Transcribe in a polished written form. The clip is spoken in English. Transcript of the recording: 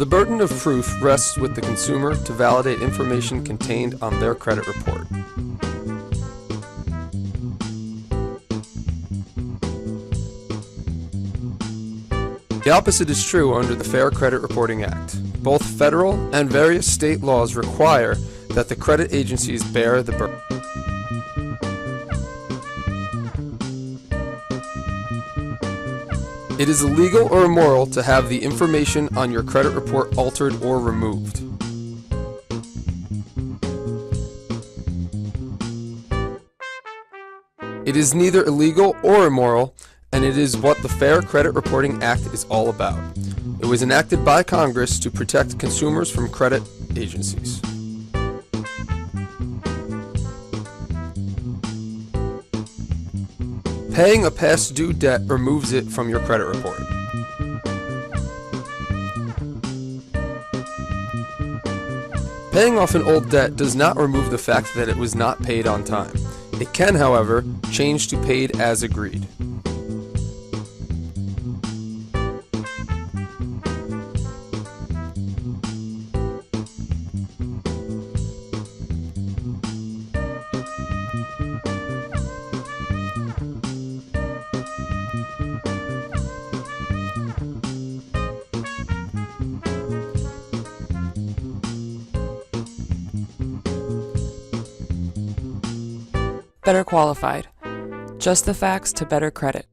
The burden of proof rests with the consumer to validate information contained on their credit report. The opposite is true under the Fair Credit Reporting Act. Both federal and various state laws require that the credit agencies bear the burden. It is illegal or immoral to have the information on your credit report altered or removed. It is neither illegal or immoral, and it is what the Fair Credit Reporting Act is all about. It was enacted by Congress to protect consumers from credit agencies. Paying a past due debt removes it from your credit report. Paying off an old debt does not remove the fact that it was not paid on time. It can, however, change to paid as agreed. Better qualified. Just the facts to better credit.